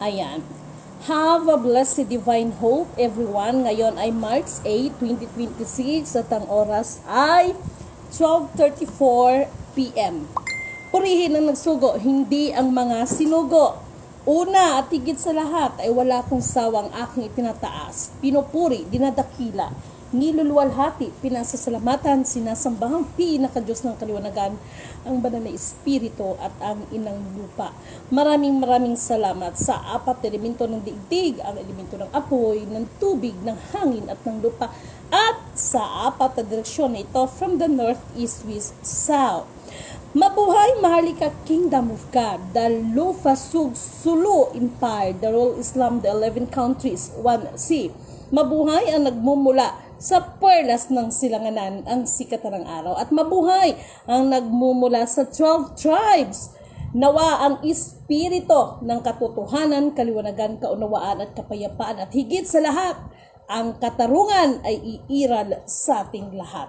Ayan. Have a blessed divine hope, everyone. Ngayon ay March 8, 2026 at ang oras ay 12:34 p.m. Purihin ang nagsugo, hindi ang mga sinugo. Una at higit sa lahat ay wala kong sawang aking itinataas. Pinupuri, dinadakila, niluluwalhati, pinasasalamatan, sinasambahang pinakadiyos ng kaliwanagan, ang banal na espiritu at ang inang lupa. Maraming salamat sa apat na elemento ng digdig, ang elemento ng apoy, ng tubig, ng hangin at ng lupa, at sa apat na direksyon na ito from the north, east, west, south. Mabuhay Maharlika Kingdom of God, the Lufa Sug Sulu Empire, the Royal Islam, the 11 countries, 1C. Mabuhay ang nagmumula sa perlas ng silanganan, ang sikatan ng araw. At mabuhay ang nagmumula sa 12 tribes. Nawa ang espiritu ng katotohanan, kaliwanagan, kaunawaan at kapayapaan. At higit sa lahat, ang katarungan ay iiral sa ating lahat.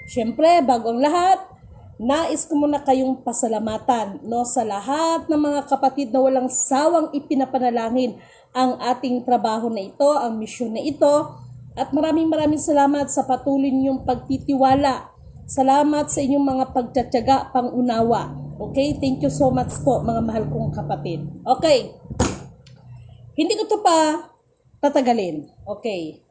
Siyempre, bago ang lahat, nais ko muna kayong pasalamatan sa lahat ng mga kapatid na walang sawang ipinapanalangin ang ating trabaho na ito, ang misyon na ito. At maraming salamat sa patuloy niyong pagtitiwala. Salamat sa inyong mga pagtsatsaga, pangunawa. Okay? Thank you so much po, mga mahal kong kapatid. Okay. Hindi ko to pa tatagalin. Okay.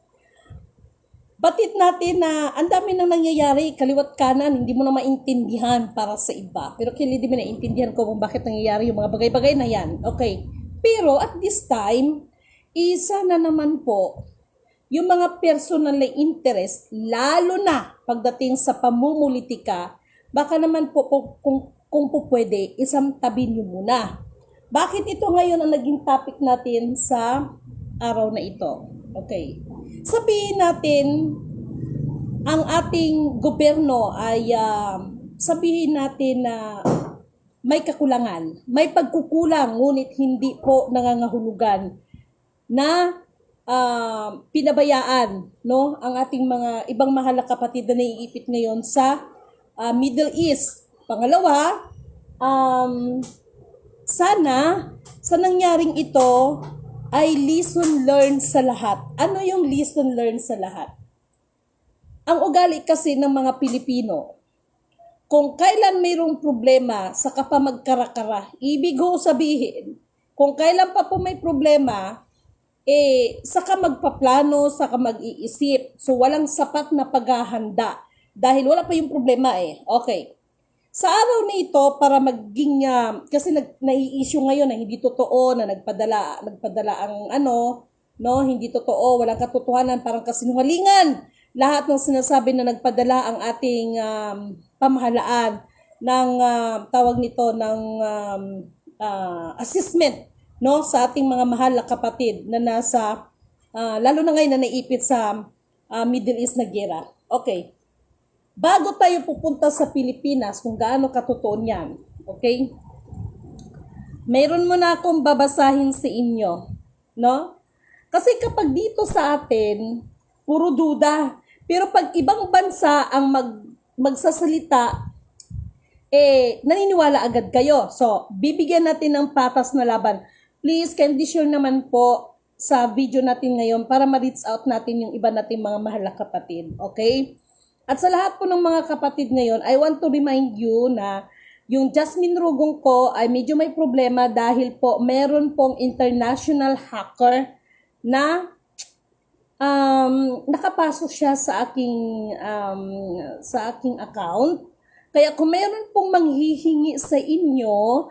Batid natin na ang dami nang nangyayari, kaliwat kanan, hindi mo na maintindihan para sa iba. Pero hindi mo naintindihan ko kung bakit nangyayari yung mga bagay-bagay na yan. Okay. Pero at this time, isa na naman po, yung mga personal na interest, lalo na pagdating sa pamumulitika, baka naman po kung po pwede, isang tabi nyo muna. Bakit ito ngayon ang naging topic natin sa araw na ito? Okay. Sabihin natin, ang ating gobyerno ay sabihin natin na may kakulangan, may pagkukulang, ngunit hindi po nangangahulugan na pinabayaan ang ating mga ibang mahal na kapatid na naiipit ngayon sa Middle East. Pangalawa, sana sa nangyaring ito ay lesson learned sa lahat. Ano yung lesson learned sa lahat? Ang ugali kasi ng mga Pilipino, kung kailan mayroong problema, saka pa magkarakara. Ibig ko sabihin, kung kailan pa po may problema, saka magpaplano, saka mag-iisip. So, walang sapat na paghahanda. Dahil wala pa yung problema Okay. Sa araw na ito, para maging, kasi nai-issue ngayon na hindi totoo, na nagpadala ang hindi totoo, walang katotohanan, parang kasinungalingan. Lahat ng sinasabi na nagpadala ang ating pamahalaan ng tawag nito ng assessment sa ating mga mahal na kapatid na nasa lalo na ngayon na naipit sa Middle East na gera. Okay. Bago tayo pupunta sa Pilipinas, kung gaano katotoo niyan, okay? Mayroon muna akong babasahin sa inyo, Kasi kapag dito sa atin, puro duda. Pero pag ibang bansa ang magsasalita, naniniwala agad kayo. So, bibigyan natin ng patas na laban. Please, kindly share naman po sa video natin ngayon para ma-reach out natin yung iba nating mga mahal na kapatid. Okay? At sa lahat po ng mga kapatid ngayon, I want to remind you na yung Jasmine Rugong ko ay medyo may problema dahil po meron pong international hacker na nakapasok siya sa aking account. Kaya kung meron pong manghihingi sa inyo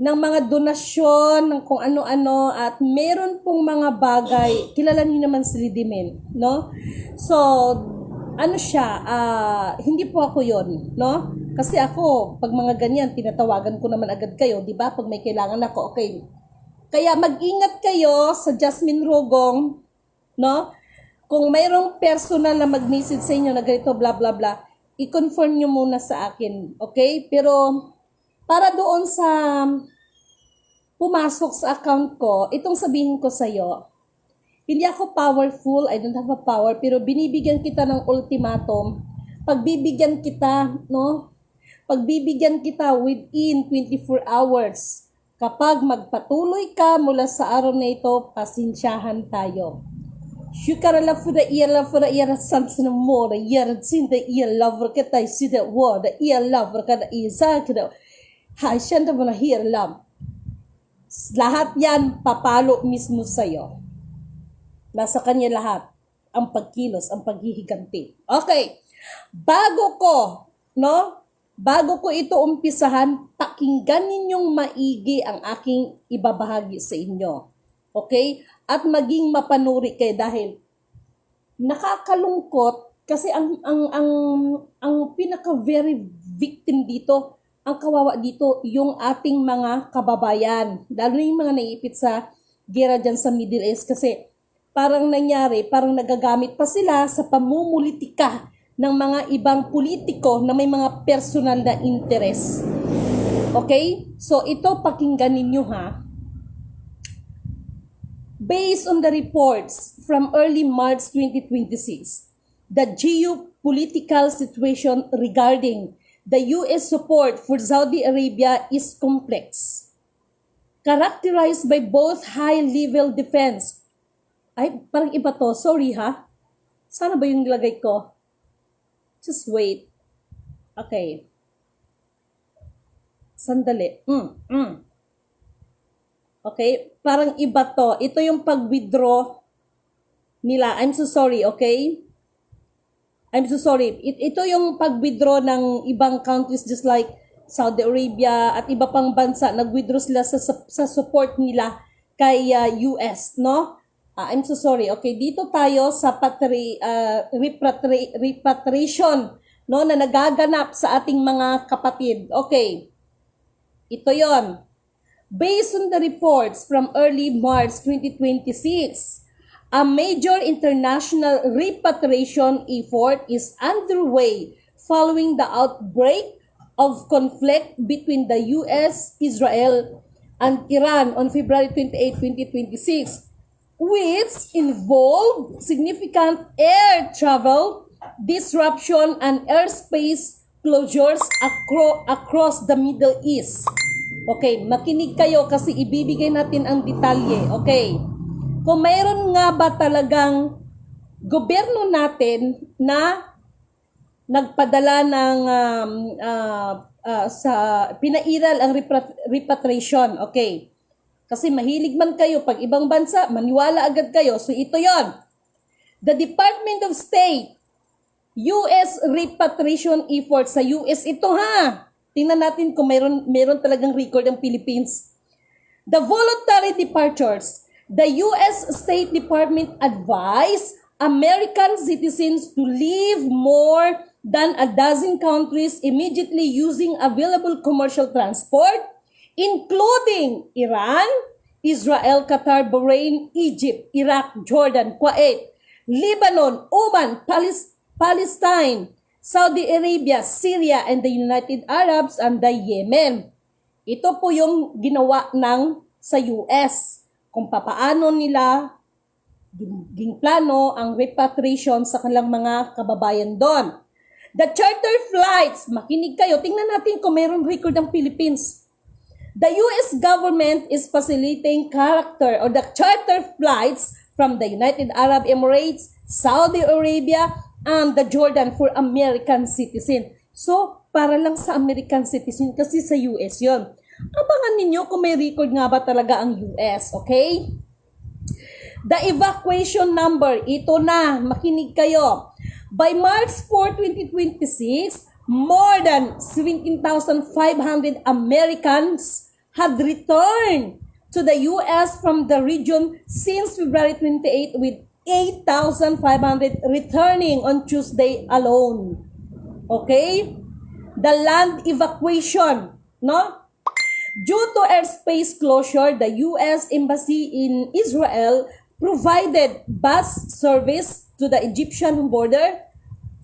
ng mga donasyon, ng kung ano-ano, at meron pong mga bagay, kilala niyo naman si Lidimen, So, hindi po ako yon, Kasi ako, pag mga ganyan, tinatawagan ko naman agad kayo, di ba? Pag may kailangan ako, okay. Kaya mag-ingat kayo sa Jasmine Rugong, Kung mayroong personal na mag-message sa inyo na ganito, blah, blah, blah, i-confirm nyo muna sa akin, okay? Pero, para doon sa pumasok sa account ko, itong sabihin ko sa'yo, hindi ako powerful, I don't have a power, pero binibigyan kita ng ultimatum. Pagbibigyan kita, Pagbibigyan kita within 24 hours. Kapag magpatuloy ka mula sa araw na ito, pasensyahan tayo. Shukarala for the ear love for the ear sans no more the ear sin the ear love ka tayo si the word the ear love ka the isa ka ha siyenta mo na hear love. Lahat yan papalo mismo sa'yo. Nasa kanya lahat. Ang pagkilos, ang paghihiganti. Okay. Bago ko ito umpisahan, pakinggan ninyong maigi ang aking ibabahagi sa inyo. Okay? At maging mapanuri kayo dahil nakakalungkot kasi ang pinaka very victim dito, ang kawawa dito, yung ating mga kababayan. Lalo na yung mga naiipit sa gera dyan sa Middle East kasi parang nagagamit pa sila sa pamumulitika ng mga ibang politiko na may mga personal na interest. Okay? So ito pakinggan ninyo ha. Based on the reports from early March 2026, the geopolitical situation regarding the U.S. support for Saudi Arabia is complex, characterized by both high-level defense. Ay, parang iba to. Sorry ha. Sana ba yung nilagay ko? Just wait. Okay. Sandali. Okay? Parang iba to. Ito yung pag-withdraw nila. I'm so sorry, okay? I'm so sorry. Ito yung pag-withdraw ng ibang countries just like Saudi Arabia at iba pang bansa. Nag-withdraw sila sa support nila kay US, no? I'm so sorry. Okay, dito tayo sa repatriation, no, na nagaganap sa ating mga kapatid. Okay. Ito 'yon. Based on the reports from early March 2026, a major international repatriation effort is underway following the outbreak of conflict between the US, Israel, and Iran on February 28, 2026, which involved significant air travel disruption and airspace closures across the Middle East. Okay, makinig kayo kasi ibibigay natin ang detalye. Okay, kung mayroon nga ba talagang gobyerno natin na nagpadala ng sa pinairal ang repatriation. Okay, kasi mahilig man kayo pag ibang bansa, maniwala agad kayo. So ito yon. The Department of State, US repatriation effort sa US. Ito ha. Tingnan natin kung meron talagang record ang Philippines. The voluntary departures. The US State Department advised American citizens to leave more than a dozen countries immediately using available commercial transport, including Iran, Israel, Qatar, Bahrain, Egypt, Iraq, Jordan, Kuwait, Lebanon, Oman, Palestine, Saudi Arabia, Syria, and the United Arabs and the Yemen. Ito po yung ginawa ng sa US kung papaano nila ginplano ang repatriation sa kanilang mga kababayan doon. The charter flights, makinig kayo, tingnan natin kung mayroong record ng Philippines. The US government is facilitating the charter flights from the United Arab Emirates, Saudi Arabia, and the Jordan for American citizen. So, para lang sa American citizen kasi sa US yon. Abangan ninyo kung may record nga ba talaga ang US, okay? The evacuation number, ito na, makinig kayo. By March 4, 2026, more than 17,500 Americans had returned to the US from the region since February 28 with 8,500 returning on Tuesday alone. Okay? The land evacuation, no? Due to airspace closure, the U.S. Embassy in Israel provided bus service to the Egyptian border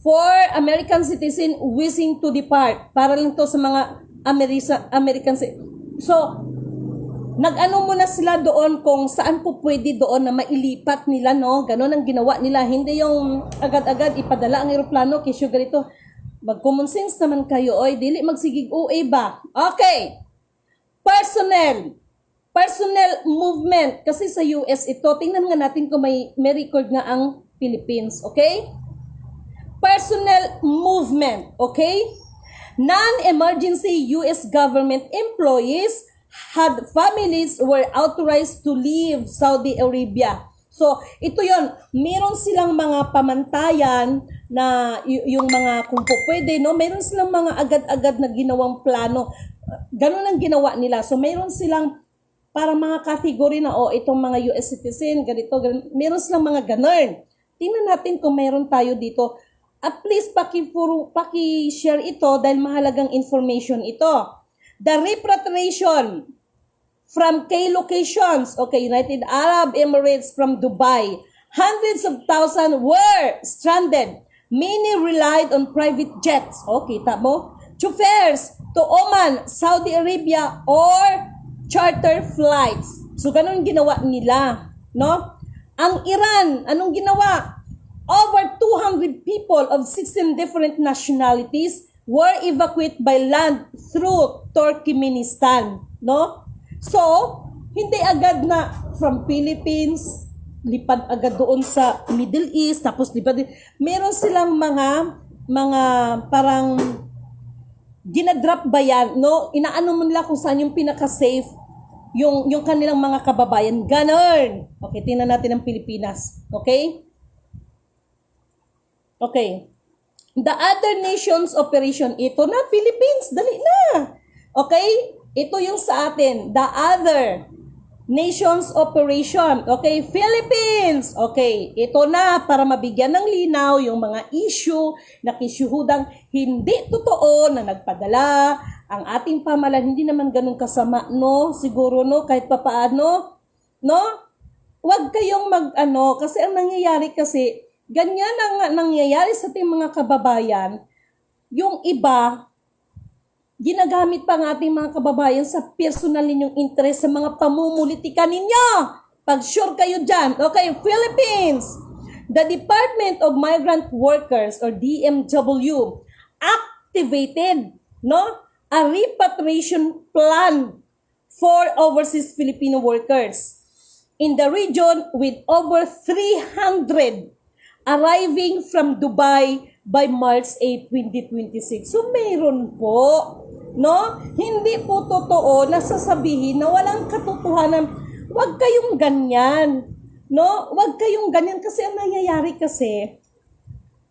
for American citizens wishing to depart. Para lang to sa mga American So, nag-ano muna sila doon kung saan po pwede doon na mailipat nila, no? Ganon ang ginawa nila. Hindi yung agad-agad ipadala ang aeroplano kay sugar ito. Mag-common sense naman kayo, oy. Dili magsigig OA ba? Okay. Personnel. Personnel movement. Kasi sa US ito, tingnan nga natin kung may record nga ang Philippines. Okay? Personnel movement. Okay? Non-emergency US government employees had families were authorized to leave Saudi Arabia. So, ito yon. Meron silang mga pamantayan na yung mga kung po pwede, no? Meron silang mga agad-agad na ginawang plano. Ganun ang ginawa nila. So, meron silang para mga category na, itong mga US citizen, ganito, ganito. Meron silang mga ganun. Tingnan natin kung meron tayo dito. At please, paki-share ito dahil mahalagang information ito. The repatriation from K locations, okay, United Arab Emirates from Dubai. Hundreds of thousands were stranded. Many relied on private jets. Okay, kita mo? Chauffeurs to Oman, Saudi Arabia, or charter flights. So, ganun ginawa nila, no? Ang Iran, anong ginawa? Over 200 people of 16 different nationalities were evacuated by land through Turkmenistan, no? So, hindi agad na from Philippines, lipad agad doon sa Middle East, tapos lipad. Meron silang mga parang ginadrop ba yan, no? Inaano mo nila kung saan yung pinaka-safe yung kanilang mga kababayan. Ganon. Okay, tingnan natin ang Pilipinas. Okay? Okay. The other nations operation, ito na, Philippines, dali na. Okay? Ito yung sa atin, the other nations operation. Okay, Philippines. Okay, ito na para mabigyan ng linaw yung mga issue na kisyuhudang hindi totoo na nagpadala ang ating pamahalaan. Hindi naman ganun kasama, no? Siguro, no? Kahit papaano, no? Huwag kayong kasi ang nangyayari kasi, ganyan ang nangyayari sa ating mga kababayan, yung iba, ginagamit pa ng ating mga kababayan sa personal ninyong interest sa mga pamumulitika ninyo. Pag sure kayo dyan. Okay, Philippines. The Department of Migrant Workers or DMW activated, no, a repatriation plan for overseas Filipino workers in the region with over 300 arriving from Dubai by March 8, 2026. So, meron po, no? Hindi po totoo na sasabihin na walang katotohanan. Huwag kayong ganyan, no? Huwag kayong ganyan kasi ang nangyayari kasi,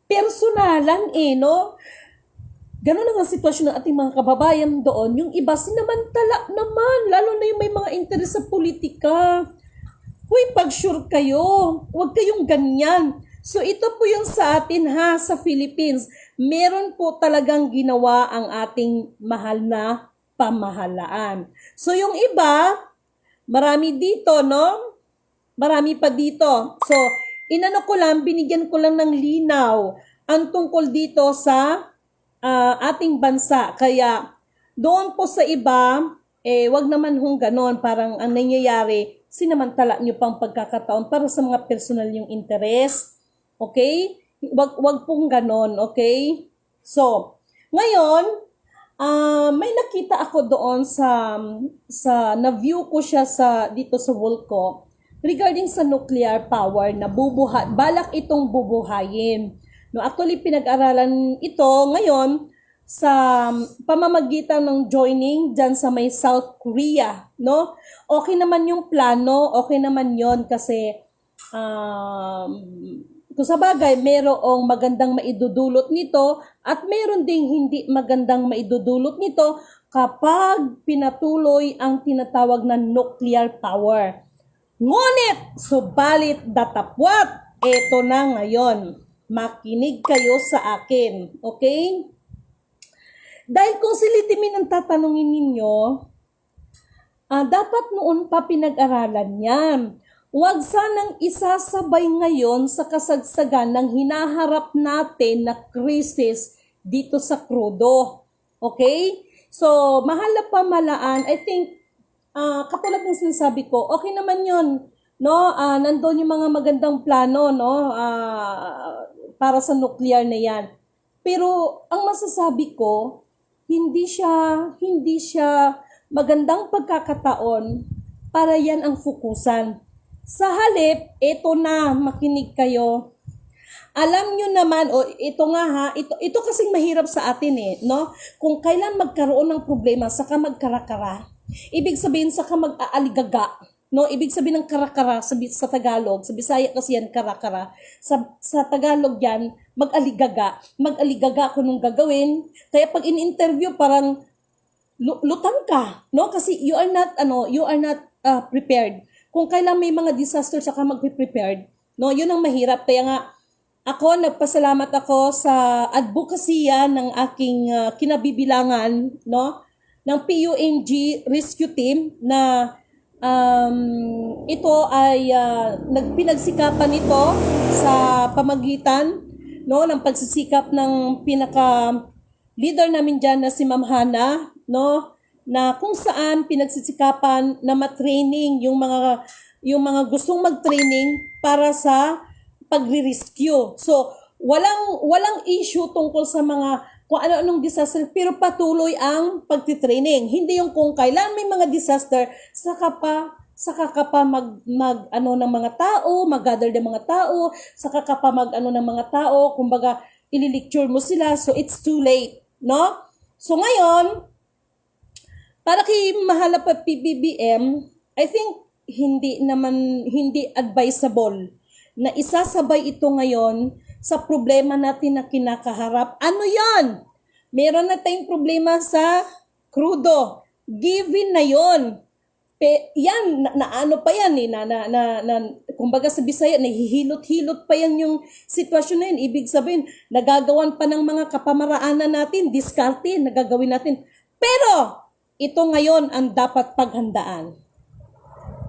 personalan no? Ganun lang ang sitwasyon ng ating mga kababayan doon. Yung iba, sinamantala naman, lalo na yung may mga interes sa politika. Huy, pag-sure kayo, huwag kayong ganyan. So ito po yung sa atin sa Philippines. Meron po talagang ginawa ang ating mahal na pamahalaan. So yung iba, marami dito, no? Marami pa dito. So, binigyan ko lang ng linaw ang tungkol dito sa ating bansa. Kaya doon po sa iba, wag naman hong ganon. Parang ang nangyayari, sinamantala nyo pang pagkakataon para sa mga personal yung interest. Okay? Wag pong ganon, okay? So, ngayon, may nakita ako doon sa na-view ko siya dito sa Wolco regarding sa nuclear power na balak itong bubuhayin. No, actually, pinag-aralan ito ngayon sa pamamagitan ng joining dyan sa may South Korea, no? Okay naman yung plano, okay naman yon kasi kung sa bagay, merong magandang maidudulot nito at meron ding hindi magandang maidudulot nito kapag pinatuloy ang tinatawag na nuclear power. Ngunit, subalit datapwat, eto na ngayon. Makinig kayo sa akin. Okay? Dahil kung silitimin ang tatanungin ninyo, dapat noon pa pinag-aralan yan. Huwag sanang isasabay ngayon sa kasagsagan ng hinaharap natin na krisis dito sa krudo. Okay? So, mahal na pamahalaan, I think, katulad ng sinasabi ko, okay naman yon, no? Nandoon yung mga magandang plano, no? Para sa nuclear na yan. Pero, ang masasabi ko, hindi siya magandang pagkakataon para yan ang fokusan. Sa halip, ito na, makinig kayo. Alam nyo naman, o ito nga ha, ito kasing mahirap sa atin no? Kung kailan magkaroon ng problema, saka magkarakara. Ibig sabihin, saka mag-aaligaga. No, ibig sabihin ng karakara sa Tagalog, sa Bisaya kasi yan karakara. Sa Tagalog yan, mag-aligaga. Mag-aligaga kung nung gagawin. Kaya pag in-interview parang lutang ka, no? Kasi you are not prepared. Kung kailan may mga disaster saka magpe-prepared, no? Yun ang mahirap. Kaya nga nagpasalamat ako sa advokasya ng aking kinabibilangan, no? Ng PUNG Rescue Team na ito ay nagpinagsikapan ito sa pamagitan ng pagsisikap ng pinaka leader namin diyan na si Ma'am Hana, na kung saan pinagsisikapan na matraining yung mga gustong mag-training para sa pagre-rescue. So walang issue tungkol sa mga kung ano-anong disaster, pero patuloy ang pagtitraining. Hindi yung kung kailan may mga disaster, saka ka pa ng mga tao, mag-gather ng mga tao, saka ka pa ng mga tao, kumbaga, ililecture mo sila, so it's too late, no? So ngayon, para kay Mahala pa PBBM, I think hindi advisable na isasabay ito ngayon sa problema natin na kinakaharap. Ano yan? Meron na tayong problema sa krudo. Given na yon. Yan, ano pa yan kumbaga sa Bisaya, nahihilot-hilot pa yan yung sitwasyon na yun. Ibig sabihin, nagagawan pa ng mga kapamaraanan natin, diskarte, nagagawin natin. Pero, ito ngayon ang dapat paghandaan.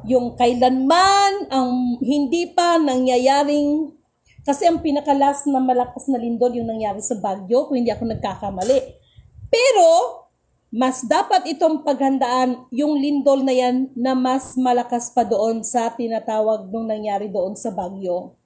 Yung kailanman ang hindi pa nangyayaring. Kasi ang pinakalas na malakas na lindol yung nangyari sa Baguio, kung hindi ako nagkakamali. Pero, mas dapat itong paghandaan yung lindol na yan na mas malakas pa doon sa tinatawag nung nangyari doon sa Baguio.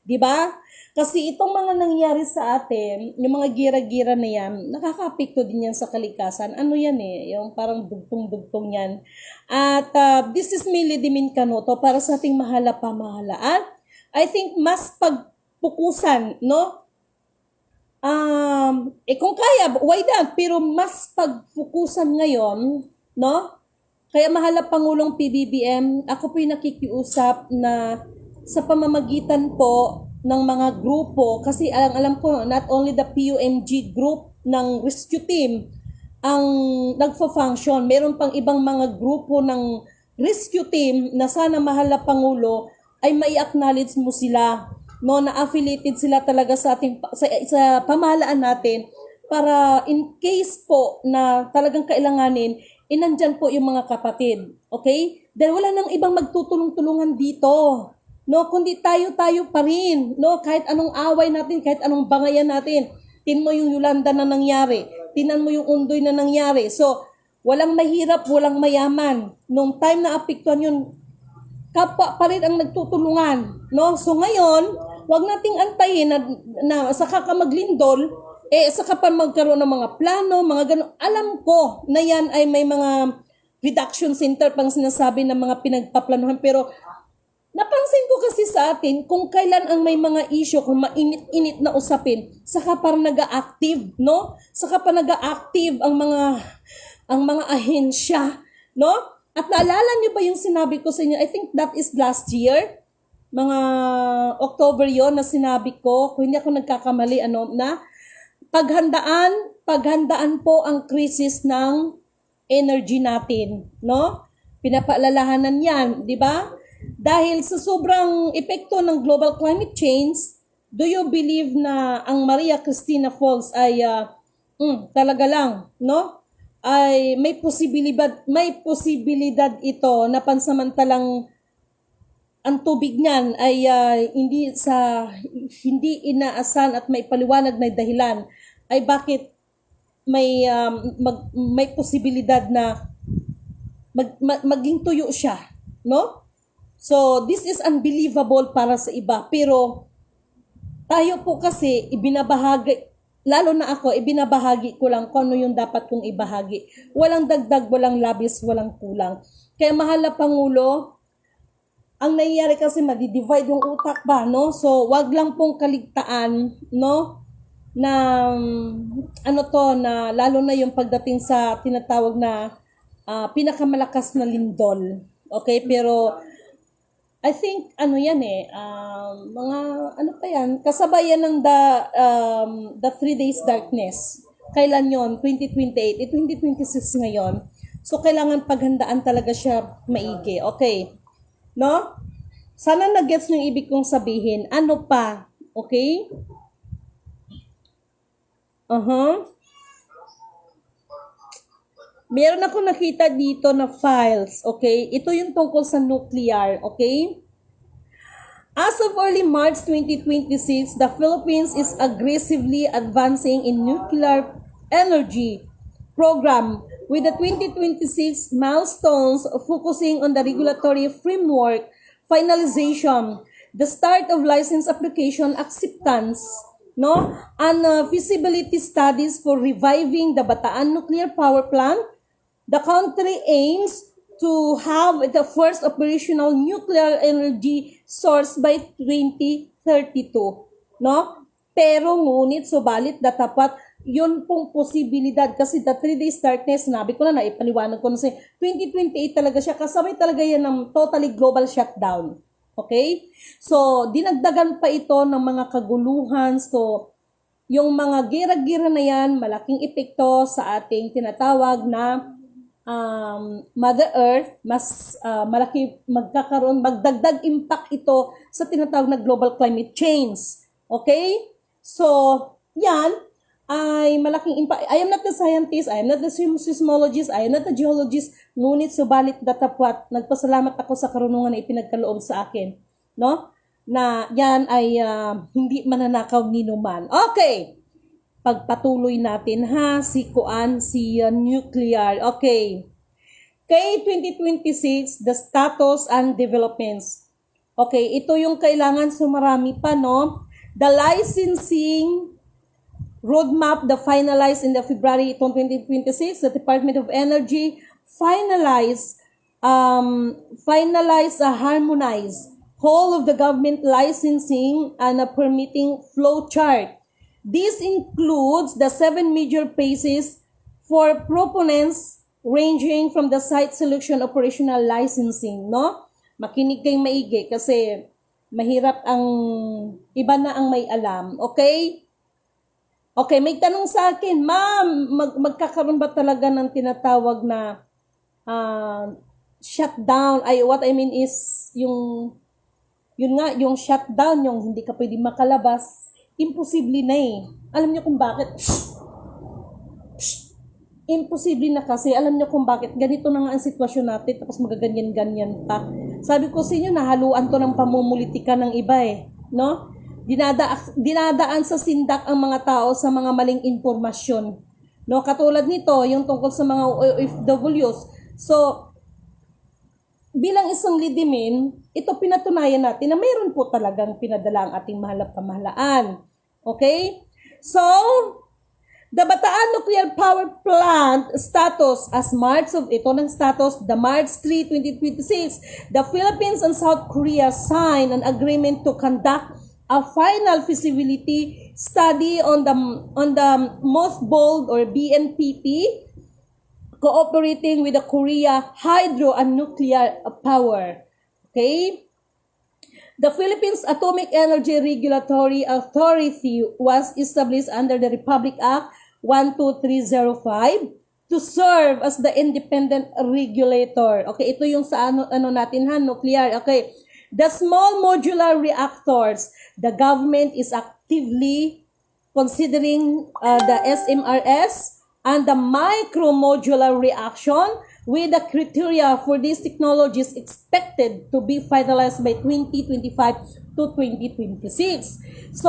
Diba? Kasi itong mga nangyari sa atin, yung mga gira-gira na yan, nakaka-apekto din yan sa kalikasan. Ano yan yung parang dugtong-dugtong yan. At this is Millie Dimin Canoto para sa ating mahala pamahalaan. I think mas pagpukusan, no? Kung kaya, why not? Pero mas pagpukusan ngayon, no? Kaya Mahala Pangulong PBBM, ako po yung nakikiusap na sa pamamagitan po ng mga grupo, kasi alam ko, not only the PUMG group ng rescue team ang nagfa-function, meron pang ibang mga grupo ng rescue team na sana Mahala Pangulo ay mai-acknowledge mo sila, no, na affiliated sila talaga sa ating sa pamahalaan natin para in case po na talagang kailanganin, inandyan po yung mga kapatid. Okay? Dahil wala nang ibang magtutulong-tulungan dito. No, kundi tayo pa rin. No, kahit anong away natin, kahit anong bangayan natin. Tin mo yung Yolanda na nangyari. Tinan mo yung Undoy na nangyari. So, walang mahirap, walang mayaman. Nung time na apektuhan yun, kapwa pa rin ang nagtutulungan. No? So ngayon, wag nating antayin na saka ka maglindol, saka pa magkaroon ng mga plano, mga gano'n. Alam ko na yan ay may mga reduction center pang sinasabi ng mga pinagpaplanuhan. Pero napansin ko kasi sa atin, kung kailan ang may mga issue, kung mainit-init na usapin, saka parang nag-a-active, no? Saka pa nag-a-active ang mga ahensya, no? At naalala niyo ba yung sinabi ko sa inyo? I think that is last year, mga October yon na sinabi ko, kung hindi ako nagkakamali, na paghandaan po ang krisis ng energy natin, no? Pinapaalalahanan yan, di ba? Dahil sa sobrang epekto ng global climate change, do you believe na ang Maria Cristina Falls ay talaga lang, no? Ay may posibilidad ito na pansamantalang ang tubig niyan ay hindi inaasahan at may paliwanag na dahilan ay bakit may posibilidad na maging tuyo siya, no? So, this is unbelievable para sa iba. Pero, tayo po kasi, ibinabahagi lalo na ako, ibinabahagi ko lang kung ano yung dapat kong ibahagi. Walang dagdag, walang labis, walang kulang. Kaya mahal na Pangulo, ang nangyayari kasi madi-divide yung utak ba, no? So, wag lang pong kaligtaan, no? Na, ano to, na lalo na yung pagdating sa tinatawag na pinakamalakas na lindol. Okay, pero I think ano yan mga ano pa yan, kasabayan ng the 3 days darkness. Kailan yon? 2028, 2026 ngayon. So kailangan paghandaan talaga siya maigi. Okay. No? Sana na-gets niyo yung ibig kong sabihin. Ano pa? Okay? Meron ako nakita dito na files, okay? Ito yung tungkol sa nuclear, okay? As of early March 2026, the Philippines is aggressively advancing in nuclear energy program with the 2026 milestones focusing on the regulatory framework, finalization, the start of license application acceptance, no, and feasibility studies for reviving the Bataan nuclear power plant. The country aims to have the first operational nuclear energy source by 2032, no? Pero ngunit subalit datapat yun pong posibilidad kasi the 3 days darkness, sinabi ko na ipaliwanag ko na sa 2028 talaga siya, kasabay talaga yan ng totally global shutdown. Okay? So, dinagdagan pa ito ng mga kaguluhan. So, yung mga gira-gira na yan, malaking epekto sa ating tinatawag na Mother Earth, mas malaki magdagdag impact ito sa tinatawag na global climate change. Okay? So, yan ay malaking impact. I am not a scientist, I am not a seismologist, I am not a geologist, ngunit subalit datapat, nagpasalamat ako sa karunungan na ipinagkaloob sa akin. No? Na yan ay hindi mananakaw ni numan. Okay. Pagpatuloy natin si nuclear. Okay. Kay 2026, the status and developments. Okay, ito yung kailangan sumarami pa, no? The licensing roadmap, the finalized in the February 2026, the Department of Energy finalize, harmonize whole of the government licensing and a permitting flow chart. This includes the 7 major phases for proponents ranging from the site selection operational licensing, no? Makinig kayong maigi kasi mahirap ang iba na ang may alam, okay? Okay, may tanong sa akin, ma'am, magkakaroon ba talaga ng tinatawag na shutdown? Ay, what I mean is yung yung shutdown, yung hindi ka pwede makalabas. Imposible na Alam niyo kung bakit? Imposible na kasi. Alam niyo kung bakit? Ganito na nga ang sitwasyon natin, tapos magaganyan-ganyan pa. Sabi ko sa inyo, nahaluan to ng pamumulitika ng iba no? Dinadaan sa sindak ang mga tao sa mga maling impormasyon. No? Katulad nito, yung tungkol sa mga OFWs. So, bilang isang lidimin, ito pinatunayan natin na mayroon po talagang pinadala ang ating mahal na pamahalaan. Okay? So, the Bataan Nuclear Power Plant status as March of ito ng status, the March 3, 2026, the Philippines and South Korea signed an agreement to conduct a final feasibility study on the mothballed or BNPP, cooperating with the Korea Hydro and Nuclear Power. Okay? The Philippines Atomic Energy Regulatory Authority was established under the Republic Act 12305 to serve as the independent regulator. Okay, ito yung sa ano natin nuclear. Okay. The small modular reactors, the government is actively considering the SMRS and the micro-modular reaction with the criteria for these technologies expected to be finalized by 2025 to 2026. So,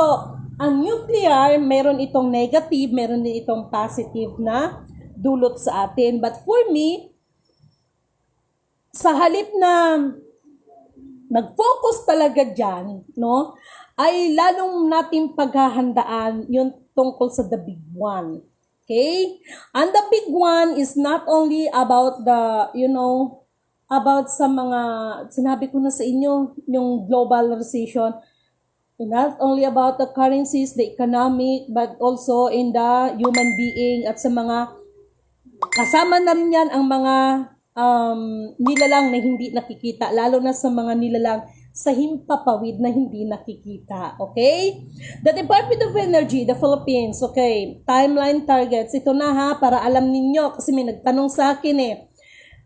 ang nuclear, meron itong negative, meron din itong positive na dulot sa atin. But for me, sa halip na mag-focus talaga dyan, no, ay lalong natin paghahandaan yung tungkol sa the big one. Okay? And the big one is not only about the, about sa mga, sinabi ko na sa inyo, yung global recession, not only about the currencies, the economic, but also in the human being at sa mga, kasama na rin yan ang mga nilalang na hindi nakikita, lalo na sa mga nilalang sa himpapawid na hindi nakikita. Okay? The Department of Energy, the Philippines, okay, timeline targets, ito na ha, para alam ninyo, kasi may nagtanong sa akin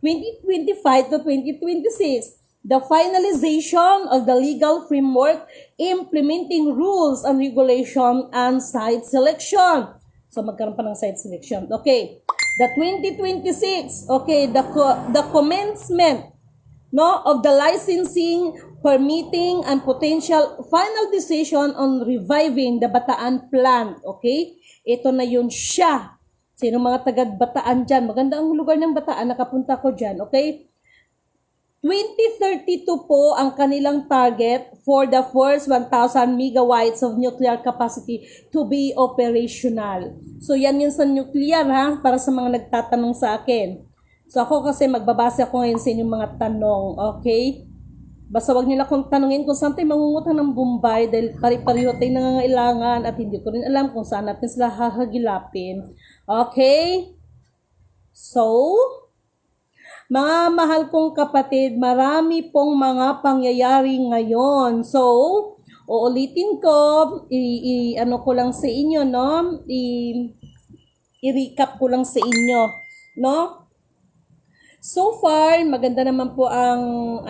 2025 to 2026, the finalization of the legal framework implementing rules and regulation and site selection. So, magkaroon pa ng site selection. Okay. The 2026, okay, the commencement of the licensing, permitting, and potential final decision on reviving the Bataan plant. Okay? Ito na yun siya. Sino mga taga-Bataan dyan? Maganda ang lugar ng Bataan. Nakapunta ko dyan. Okay? 2032 po ang kanilang target for the first 1,000 megawatts of nuclear capacity to be operational. So, yan yun sa nuclear ha, para sa mga nagtatanong sa akin. So, ako kasi magbabase ako ngayon sa inyong mga tanong, okay? Basta wag nila akong tanungin kung saan tayo mangungutang ng Bombay dahil pari-pariho tayo nangangailangan at hindi ko rin alam kung saan natin sila hahagilapin. Okay? So, mga mahal kong kapatid, marami pong mga pangyayari ngayon. So, uulitin ko, ano ko lang sa inyo, no? I-recap ko lang sa inyo, no? So far, maganda naman po ang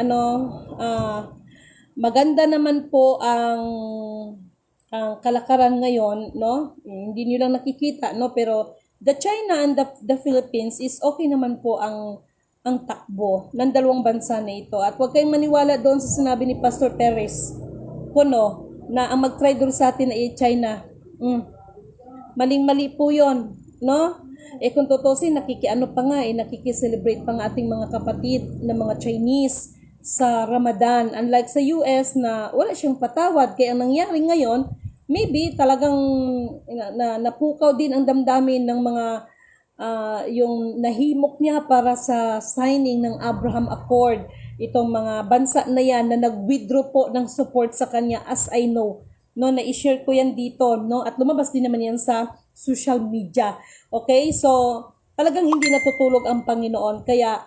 kalakaran ngayon, no? Hindi niyo lang nakikita, no? Pero the China and the Philippines is okay naman po ang takbo ng dalawang bansa na ito. At huwag kayong maniwala doon sa sinabi ni Pastor Perez Puno na ang mag-trade sa atin ay China. Maling-mali po yun, no? Kung tutusin, nakikicelebrate pa nga ating mga kapatid na mga Chinese sa Ramadan. Unlike sa US na wala siyang patawad. Kaya ang nangyari ngayon, maybe talagang napukaw din ang damdamin ng mga yung nahimok niya para sa signing ng Abraham Accord. Itong mga bansa na yan na nag-withdraw po ng support sa kanya, as I know. No, na-share ko yan dito, no? At lumabas din naman yan sa social media. Okay? So, talagang hindi natutulog ang Panginoon. Kaya,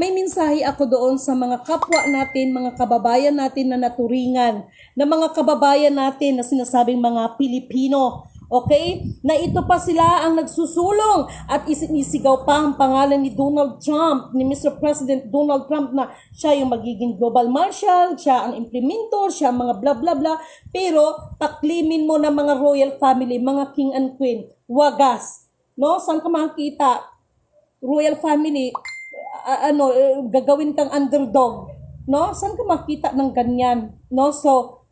may mensahe ako doon sa mga kapwa natin, mga kababayan natin na naturingan, na mga kababayan natin na sinasabing mga Pilipino. Okay? Na ito pa sila ang nagsusulong at isinisigaw pa ang pangalan ni Donald Trump, ni Mr. President Donald Trump na siya yung magiging global marshal, siya ang implementor, siya ang mga bla bla bla. Pero taklimin mo na mga royal family, mga king and queen, wagas. No? Saan ka makikita? Royal family, gagawin kang underdog. No? Saan ka makikita ng ganyan? No? So,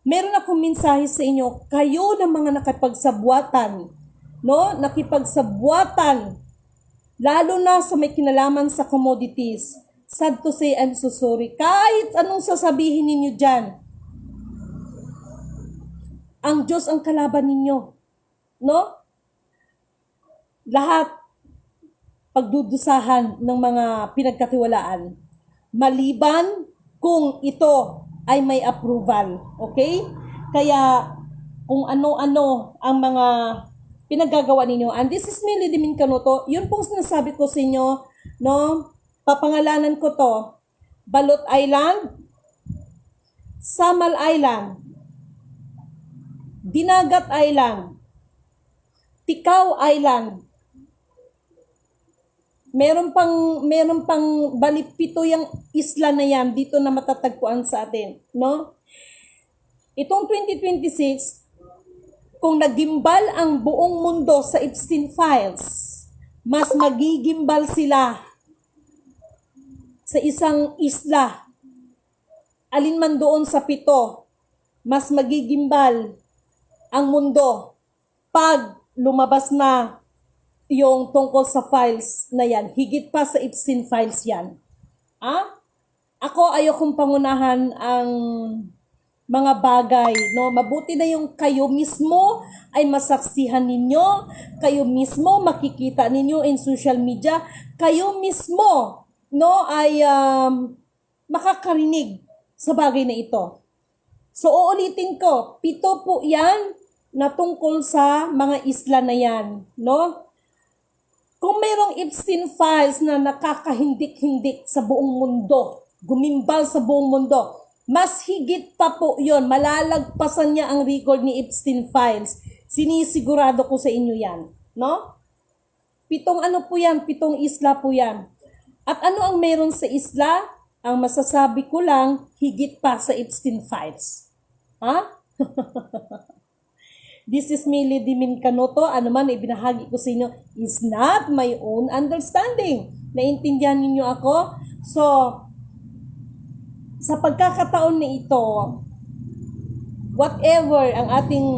meron akong mensahe sa inyo, kayo na mga nakipagsabuatan, no? Nakipagsabuatan, lalo na sa may kinalaman sa commodities. Sad to say, I'm so sorry. Kahit anong sasabihin ninyo dyan, ang Diyos ang kalaban ninyo, no? Lahat pagdudusahan ng mga pinagkatiwalaan, maliban kung ito ay may approval. Okay? Kaya, kung ano-ano ang mga pinagagawa ninyo. And this is me, Lidimin Canuto. Yun pong sinasabi ko sa inyo, no? Papangalanan ko to. Balot Island, Samal Island, Dinagat Island, Tikaw Island, meron pang balipito yung isla na yan dito na matatagpuan sa atin, no? Itong 2026, kung nagimbal ang buong mundo sa Epstein Files, mas magigimbal sila sa isang isla. Alin man doon sa 7, mas magigimbal ang mundo pag lumabas na yung tungkol sa files na yan. Higit pa sa Epstein Files yan. Ako ayokong pangunahan ang mga bagay, no? Mabuti na yung kayo mismo ay masaksihan ninyo, kayo mismo makikita ninyo in social media, kayo mismo, no, ay makakarinig sa bagay na ito. So, uulitin ko, 7 po yan na tungkol sa mga isla na yan, no? Kung mayroong Epstein files na nakakahindik-hindik sa buong mundo, gumimbal sa buong mundo, mas higit pa po yon, malalagpasan niya ang record ni Epstein files. Sinisigurado ko sa inyo yan, no? 7 ano po yan, 7 isla po yan. At ano ang meron sa isla? Ang masasabi ko lang, higit pa sa Epstein files. Ha? This is Millie Dimin Canoto. Ano man ibinahagi ko sa inyo is not my own understanding. Naintindihan ninyo ako? So, sa pagkakataon na ito, whatever ang ating,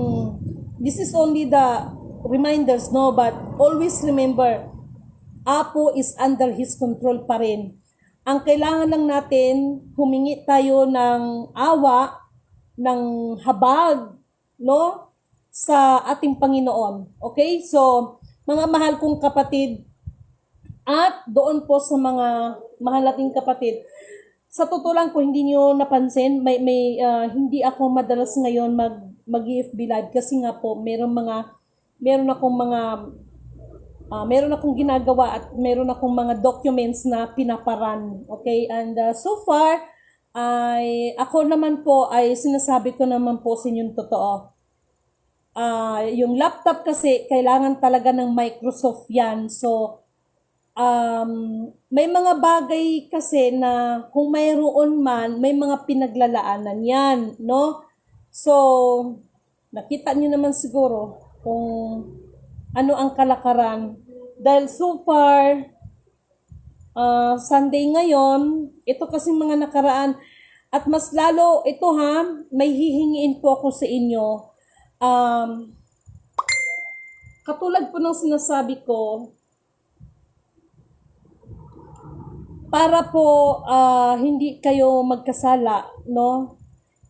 this is only the reminders, no? But always remember, Apo is under His control pa rin. Ang kailangan lang natin, humingi tayo ng awa, ng habag, no? Sa ating Panginoon. Okay? So, mga mahal kong kapatid, at doon po sa mga mahal nating kapatid, sa totoo lang, kung hindi nyo napansin, hindi ako madalas ngayon mag-EFB live kasi nga po, meron akong ginagawa at meron akong mga documents na pinaparan. Okay? And so far, ako naman po ay sinasabi ko naman po sa inyong totoo. Yung laptop kasi kailangan talaga ng Microsoft yan. So, may mga bagay kasi na kung mayroon man, may mga pinaglalaanan yan, no? So, nakita nyo naman siguro kung ano ang kalakaran. Dahil so far, Sunday ngayon, ito kasi mga nakaraan, at mas lalo, ito ha, may hihingiin po ako sa inyo. Katulad po ng sinasabi ko, para po hindi kayo magkasala, no?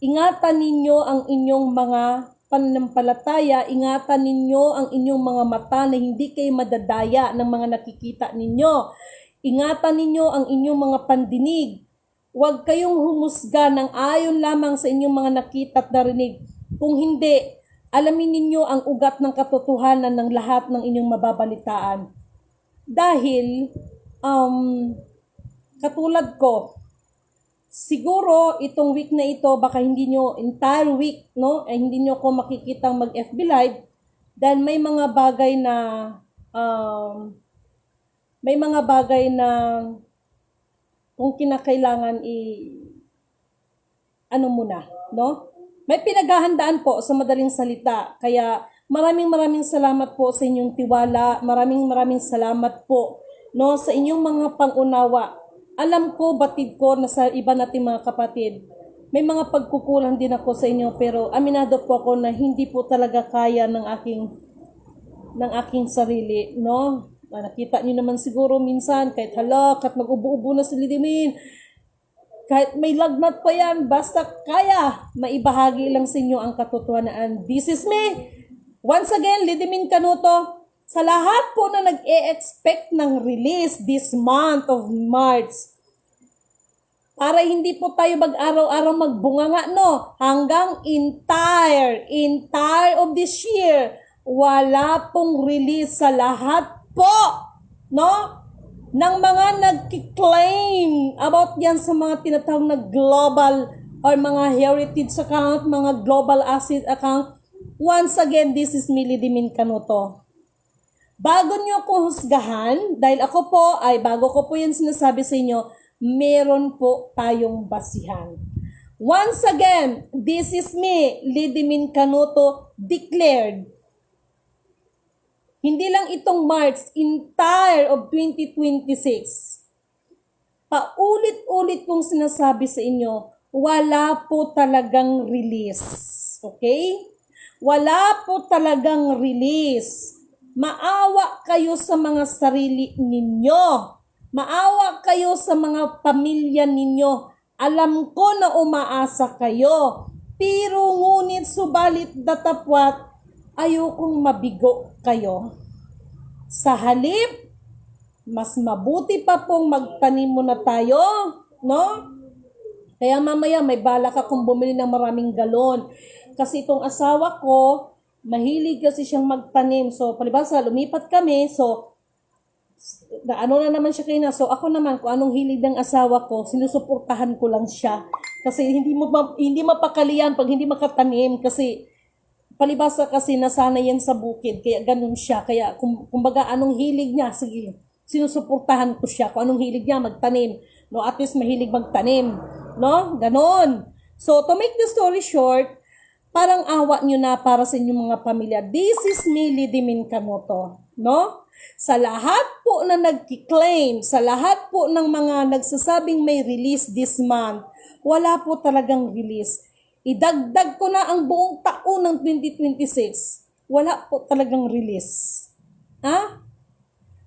Ingatan ninyo ang inyong mga pananampalataya, ingatan ninyo ang inyong mga mata na hindi kayo madadaya ng mga nakikita ninyo. Ingatan ninyo ang inyong mga pandinig. Huwag kayong humusga ng ayon lamang sa inyong mga nakita at narinig. Kung hindi, alamin ninyo ang ugat ng katotohanan ng lahat ng inyong mababalitaan. Dahil, katulad ko, siguro itong week na ito, baka hindi nyo, entire week, no? Hindi nyo ko makikitang mag-FB Live dahil may mga bagay na kung kinakailangan ano muna, no? May pinaghahandaan po sa madaling salita. Kaya maraming salamat po sa inyong tiwala. Maraming salamat po, no, sa inyong mga pangunawa. Alam ko, batid ko na sa iba nating mga kapatid, may mga pagkukulang din ako sa inyo, pero aminado po ako na hindi po talaga kaya ng aking sarili, no? Nakita niyo naman siguro minsan, kahit kahit mag-ubo-ubo na si Lidimin, kahit may lagnat pa yan, basta kaya, maibahagi lang sa inyo ang katotohanan. This is me. Once again, Lidimin Canoto. Sa lahat po na nag-e-expect ng release this month of March, para hindi po tayo mag-araw-araw magbunganga, no? Hanggang entire of this year, wala pong release sa lahat po, no? Ng mga nag-claim about yan sa mga tinatawag na global or mga heritage account, mga global asset account. Once again, this is Millie Dimin Canoto. Bago nyo ko husgahan, dahil ako po ay bago ko po yan sinasabi sa inyo, meron po tayong basihan. Once again, this is me, Lidimin Canoto, declared. Hindi lang itong March, entire of 2026. Paulit-ulit kong sinasabi sa inyo, wala po talagang release. Okay? Wala po talagang release. Maawa kayo sa mga sarili ninyo. Maawa kayo sa mga pamilya ninyo. Alam ko na umaasa kayo. Pero ngunit subalit datapwat, ayokong mabigo kayo. Sa halip, mas mabuti pa pong magtanim muna tayo, no? Kaya mamaya may balak akong bumili ng maraming galon. Kasi itong asawa ko, mahilig kasi siyang magtanim. So, palibasa, lumipat kami. So, ano na naman siya kina. So, ako naman, kung anong hilig ng asawa ko, sinusuportahan ko lang siya. Kasi hindi mapakalian pag hindi makatanim. Kasi, palibasa kasi nasanay yan sa bukid. Kaya ganun siya. Kaya, kumbaga, anong hilig niya, sige, sinusuportahan ko siya. Kung anong hilig niya, magtanim. No, at least mahilig magtanim. No? Ganon. So, to make the story short, parang awa nyo na para sa inyong mga pamilya. This is me, Lidimin Kanoto. No? Sa lahat po na nag-claim, sa lahat po ng mga nagsasabing may release this month, wala po talagang release. Idagdag ko na ang buong taon ng 2026. Wala po talagang release. Ha?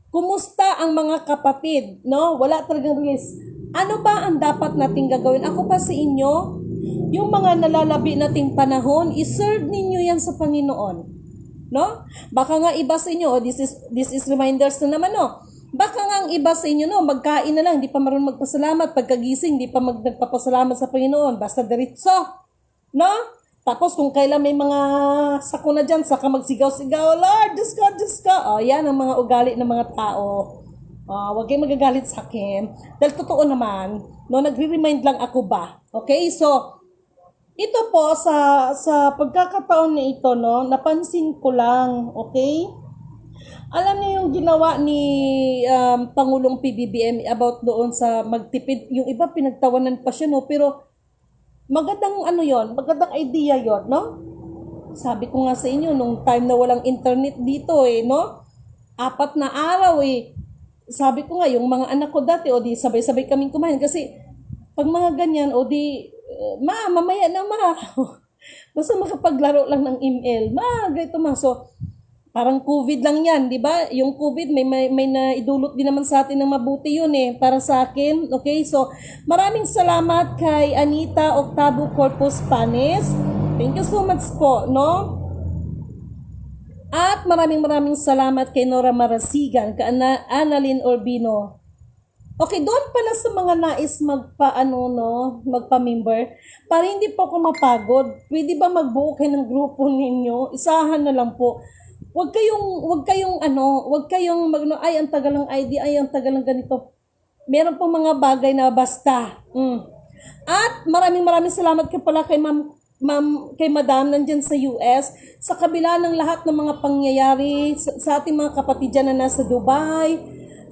Kumusta ang mga kapatid? No? Wala talagang release. Ano ba ang dapat nating gagawin? Ako pa sa inyo, yung mga nalalabi nating panahon, iserve ninyo yan sa Panginoon. No? Baka nga iba sa inyo, this is reminders na naman, no? Baka nga ang iba sa inyo, no, magkain na lang, di pa marunong magpasalamat, pagkagising, di pa nagpapasalamat sa Panginoon, basta diretso. No? Tapos kung kailan may mga sakuna dyan, saka magsigaw-sigaw, Lord, Diyos ka. O, yan ang mga ugali ng mga tao. Huwag kayong magagalit sa akin. Dahil totoo naman, no, nagre-remind lang ako ba? Okay, so, ito po, sa pagkakataon na ito, no, napansin ko lang, okay? Alam niyo yung ginawa ni Pangulong PBBM about doon sa magtipid, yung iba pinagtawanan pa siya, no, pero magandang magandang idea yon, no? Sabi ko nga sa inyo, nung time na walang internet dito, no? 4 na araw, sabi ko nga, yung mga anak ko dati, o di sabay-sabay kaming kumain, kasi pag mga ganyan, o di, mamaya na basta makapaglaro lang ng ML. Ganito So, parang COVID lang yan, di ba? Yung COVID, may naidulot din naman sa atin ng mabuti yun para sa akin. Okay, so, maraming salamat kay Anita Octavo Corpus Panes. Thank you so much po, no? At maraming salamat kay Nora Marasigan, kay Annalyn Urbino. Okay, doon pala sa mga nais magpa-member, para hindi po ako mapagod, pwede ba magbuo kayo ng grupo ninyo? Isahan na lang po. Huwag kayong ay, ang tagal ng ID, ay, ang tagal ng ganito. Meron pong mga bagay na basta. At maraming salamat ka pala kay kay Madam nandyan sa US, sa kabila ng lahat ng mga pangyayari sa ating mga kapatid dyan na nasa Dubai,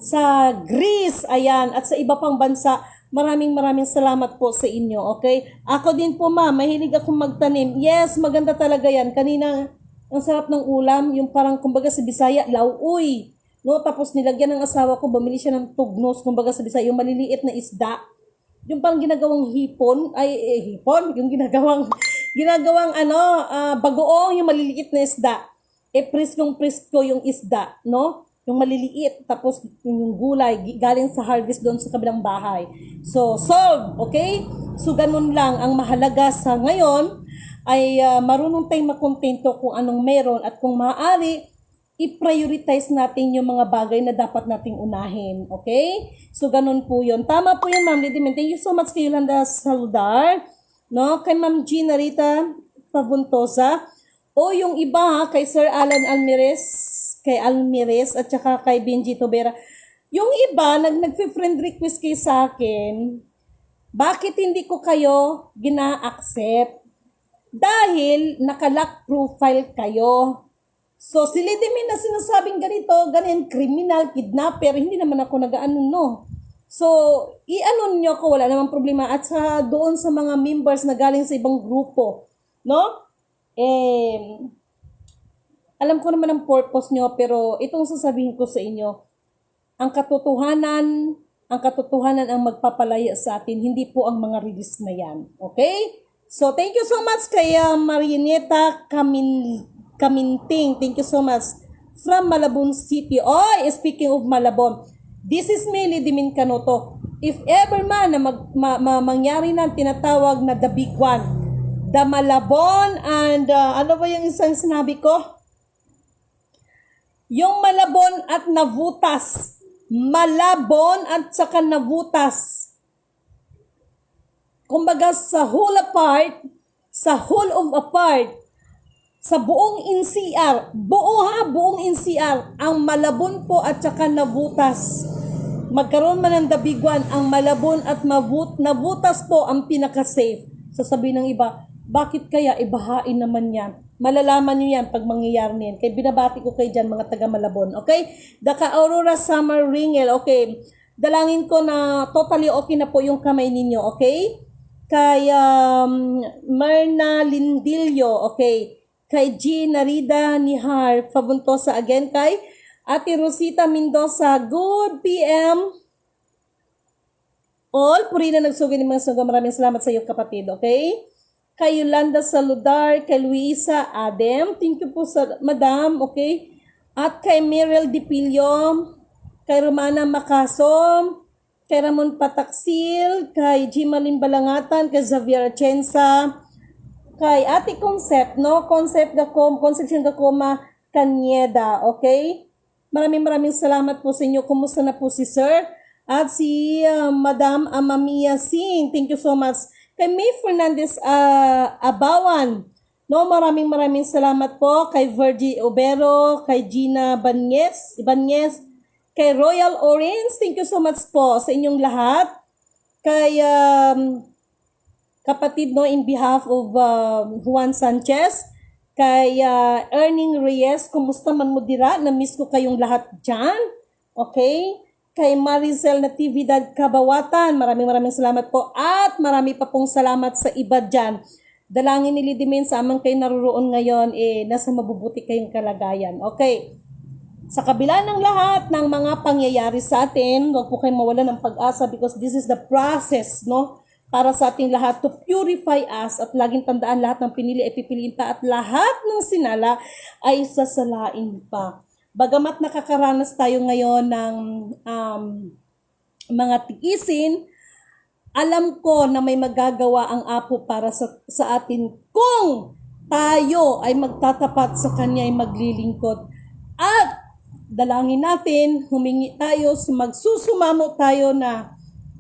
sa Greece, ayan, at sa iba pang bansa. Maraming salamat po sa inyo, okay? Ako din po, mahilig akong magtanim. Yes, maganda talaga yan. Kanina, ang sarap ng ulam, yung parang, kumbaga sa Bisaya, lauoy. No? Tapos nilagyan ng asawa ko, bumili siya ng tugnos, kumbaga sa Bisaya, yung maliliit na isda. Yung parang ginagawang hipon, yung ginagawang bagoong, yung maliliit na isda. Presko yung isda, no? Yung maliliit, tapos yung gulay, galing sa harvest doon sa kabilang bahay. So, solve, okay? So, ganun lang. Ang mahalaga sa ngayon ay marunong tayong makontento kung anong meron at kung maaari, i-prioritize natin yung mga bagay na dapat nating unahin, okay? So, ganun po yun. Tama po yun, Ma'am Lidimin. Thank you so much kay Yolanda Saludar, no? Kay Ma'am Gina Rita Pabuntosa, o yung iba, kay Sir Alan Almirez, at saka kay Benji Tobera. Yung iba, nag-friend request kayo sa akin, bakit hindi ko kayo gina-accept? Dahil naka-lock profile kayo. So, si Lidimin na sinasabing ganyan, criminal, kidnapper, hindi naman ako nag-ano, no? So, i-ano nyo ko, wala namang problema. At sa doon sa mga members na galing sa ibang grupo, no? Alam ko naman ang purpose nyo, pero itong sasabihin ko sa inyo, ang katotohanan ang magpapalaya sa atin, hindi po ang mga release na yan. Okay? So, thank you so much kay Marianeta Kaminting. Thank you so much. From Malabon City. Speaking of Malabon, this is me, Lidimin Kanoto. If ever man na mangyari na tinatawag na the big one, the Malabon and ano ba yung isang sinabi ko? Yung Malabon at Navutas. Malabon at saka Navutas. Kumbaga sa whole apart, sa whole of apart, sa buong NCR, buong NCR, ang Malabon po at saka Navutas. Magkaroon man ng dabiguan, ang Malabon at Navutas po ang pinaka-safe. Sasabihin ng iba, bakit kaya ibahain naman yan? Malalaman nyo yan pag mangyayari niyan. Kaya binabati ko kayo dyan mga taga Malabon. Okay? Daka Aurora Summer Ringel. Okay? Dalangin ko na totally okay na po yung kamay ninyo. Okay? Kay Marna Lindillo. Okay? Kay G. Narida Nihar Fabuntosa again. Kay Ate Rosita Mendoza. Good PM. All. Puri na nagsugin ng mga suga. Maraming salamat sa iyo kapatid. Okay? Kay Yolanda Saludar, kay Luisa Adem, thank you po sa madam, okay? At kay Mirel Dipilyo, kay Romana Macasom, kay Ramon Pataksil, kay Jimalin Balangatan, kay Xavier Atienza, kay Ate Concept, no? Conception Gacoma Canyeda, okay? Maraming salamat po sa inyo. Kumusta na po si Sir? At si Madam Amamia Singh, thank you so much. Kay May Fernandez Abawan, no, maraming salamat po. Kay Virgie Obero, kay Gina Ibanez, kay Royal Orange, thank you so much po sa inyong lahat. Kay kapatid, no, in behalf of Juan Sanchez, kay Erning Reyes, kumusta man mo dira? Na-miss ko kayong lahat dyan. Okay? Kay Maricel Natividad Kabawatan, maraming salamat po. At marami pa pong salamat sa iba dyan. Dalangin ni Lidimin sa amang kayo naroon ngayon, nasa mabubuti kayong kalagayan. Okay. Sa kabila ng lahat ng mga pangyayari sa atin, huwag po kayong mawalan ng pag-asa because this is the process, no? Para sa ating lahat to purify us at laging tandaan lahat ng pinili ay pipiliin pa at lahat ng sinala ay sasalain pa. Bagamat nakakaranas tayo ngayon ng mga tiisin, alam ko na may magagawa ang Apo para sa atin kung tayo ay magtatapat sa Kanya ay maglilingkod. At dalangin natin, humingi tayo, magsusumamo tayo na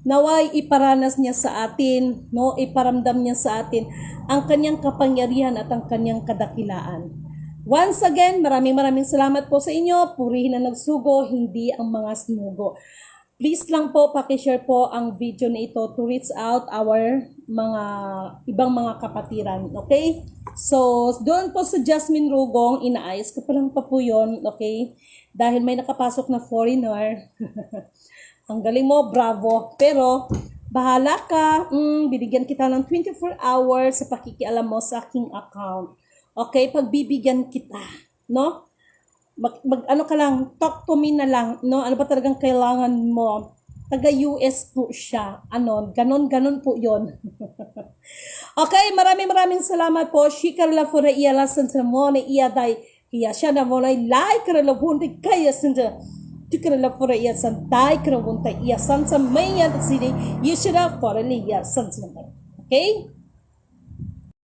naway iparanas niya sa atin, no? Iparamdam niya sa atin ang Kanyang kapangyarihan at ang Kanyang kadakilaan. Once again, maraming salamat po sa inyo. Purihin na nagsugo, hindi ang mga sinugo. Please lang po, pakishare po ang video na ito to reach out our mga ibang mga kapatiran. Okay? So, doon po sa Jasmine Rugong, inaayos ko pa lang pa po yun. Okay? Dahil may nakapasok na foreigner. Ang galing mo, bravo. Pero, bahala ka. Binigyan kita ng 24 hours sa pakikialam mo sa aking account. Okay, pagbibigyan kita, no? Ano ka lang, talk to me na lang, no? Ano ba talagang kailangan mo? Taga-US po siya. Ano, ganon po yon. Okay, maraming salamat po. Shikar la fora iya la sansa mo na iya day. Iya siya na mo na like kara la bunti kaya sansa. Shikar la fora iya santay kara bunta iya sansa may yan sini. Iya siya na fora iya sansa. Okay?